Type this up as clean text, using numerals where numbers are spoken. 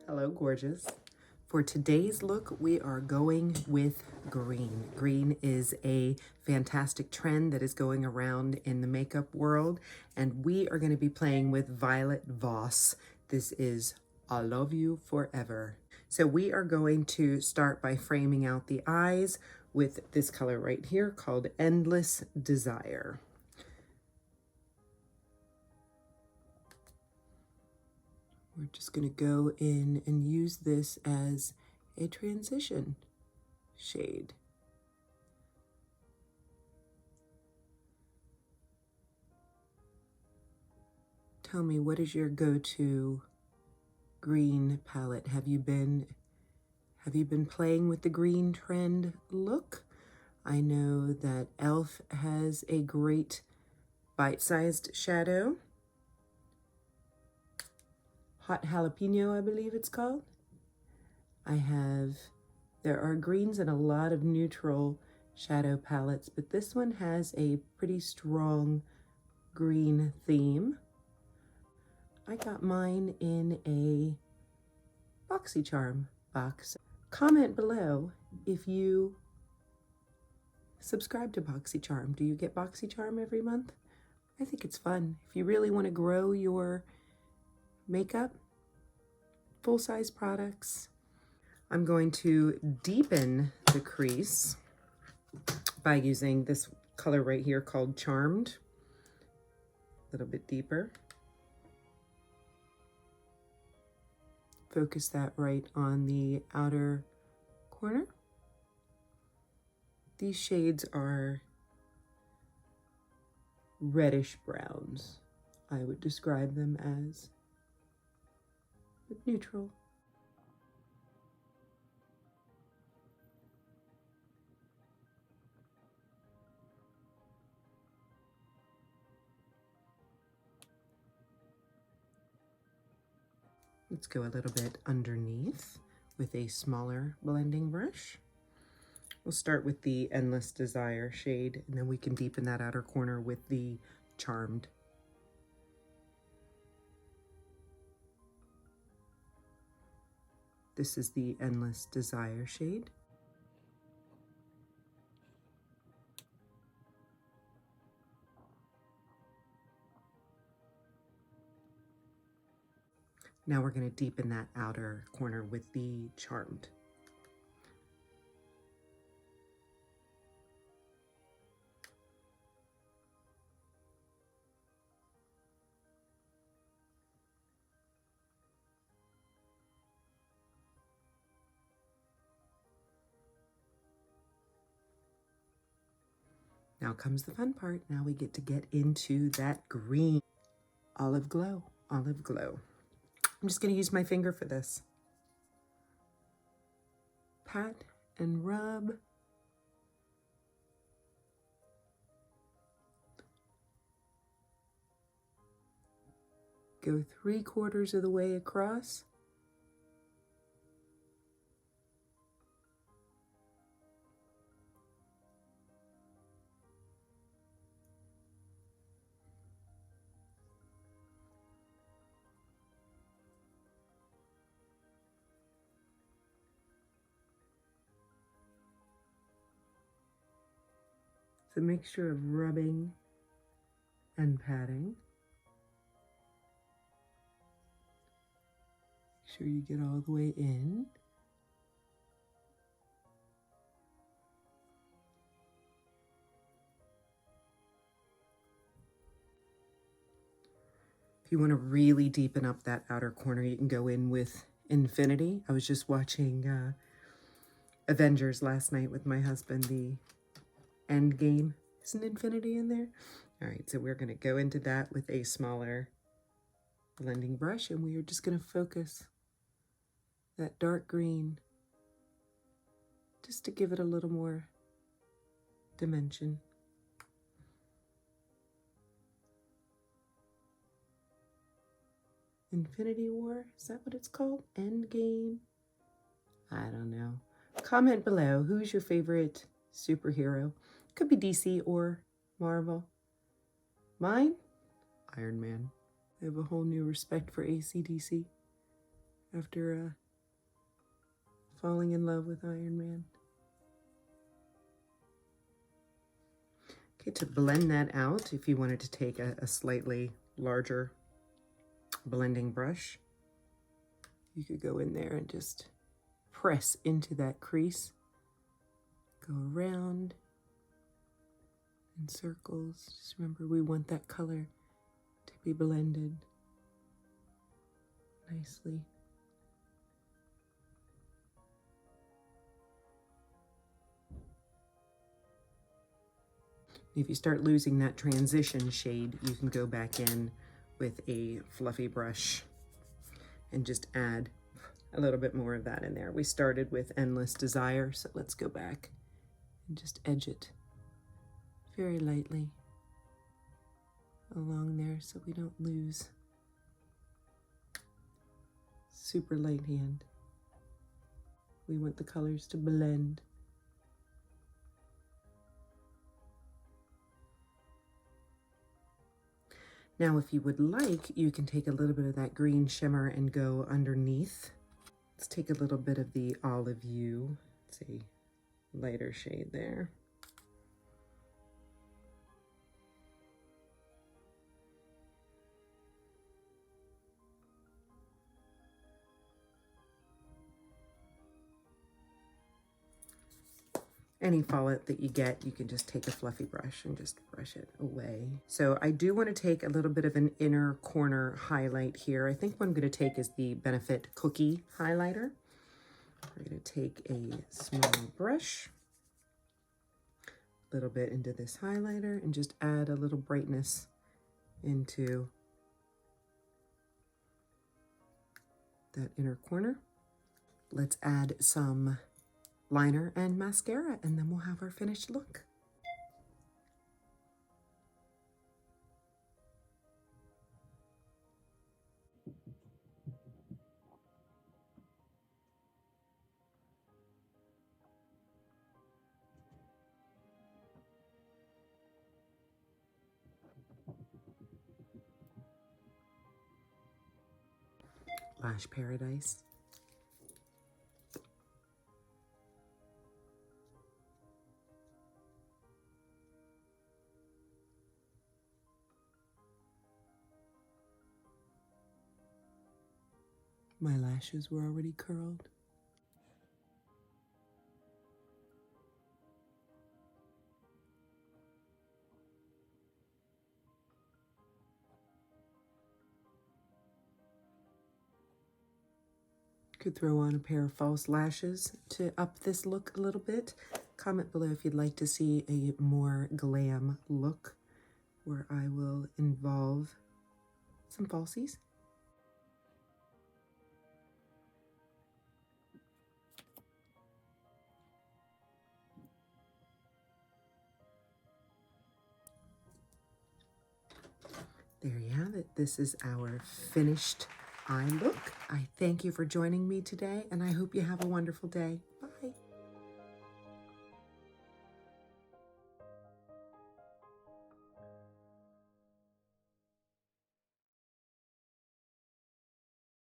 Hello, gorgeous. For today's look, we are going with green. Green is a fantastic trend that is going around in the makeup world, and we are going to be playing with Violet Voss. This is I Love You Forever. So we are going to start by framing out the eyes with this color right here called Endless Desire. We're just going to go in and use this as a transition shade. Tell me, what is your go-to green palette? Have you been playing with the green trend look? I know that e.l.f. has a great bite-sized shadow. Hot Jalapeno, I believe it's called. There are greens and a lot of neutral shadow palettes, but this one has a pretty strong green theme. I got mine in a Boxycharm box. Comment below if you subscribe to Boxycharm. Do you get Boxycharm every month? I think it's fun. If you really want to grow your makeup, full-size products. I'm going to deepen the crease by using this color right here called Charmed. A little bit deeper. Focus that right on the outer corner. These shades are reddish browns, I would describe them as, but neutral. Let's go a little bit underneath with a smaller blending brush. We'll start with the Endless Desire shade, and then we can deepen that outer corner with the Charmed. This is the Endless Desire shade. Now we're going to deepen that outer corner with the Charmed. Now comes the fun part. Now we get to get into that green. Olive Glow, Olive Glow. I'm just going to use my finger for this. Pat and rub. Go 3/4 of the way across. It's a mixture of rubbing and patting. Make sure you get all the way in. If you want to really deepen up that outer corner, you can go in with Infinity. I was just watching Avengers last night with my husband, the End Game. Isn't Infinity in there? All right, so we're going to go into that with a smaller blending brush, and we are just going to focus that dark green just to give it a little more dimension. Infinity War, is that what it's called? End Game? I don't know. Comment below, who's your favorite superhero? Could be DC or Marvel. Mine? Iron Man. I have a whole new respect for AC/DC. after falling in love with Iron Man. Okay, to blend that out, if you wanted to take a slightly larger blending brush, you could go in there and just press into that crease, go around in circles. Just remember, we want that color to be blended nicely. If you start losing that transition shade, you can go back in with a fluffy brush and just add a little bit more of that in there. We started with Endless Desire, so let's go back and just edge it very lightly along there so we don't lose. Super light hand. We want the colors to blend. Now, if you would like, you can take a little bit of that green shimmer and go underneath. Let's take a little bit of the Olive Hue. It's a lighter shade there. Any fallout that you get, you can just take a fluffy brush and just brush it away. So I do want to take a little bit of an inner corner highlight here. I think what I'm going to take is the Benefit Cookie highlighter. We're going to take a small brush, a little bit into this highlighter, and just add a little brightness into that inner corner. Let's add some liner and mascara, and then we'll have our finished look. Lash Paradise. My lashes were already curled. Could throw on a pair of false lashes to up this look a little bit. Comment below if you'd like to see a more glam look where I will involve some falsies. There you have it. This is our finished eye look. I thank you for joining me today, and I hope you have a wonderful day. Bye.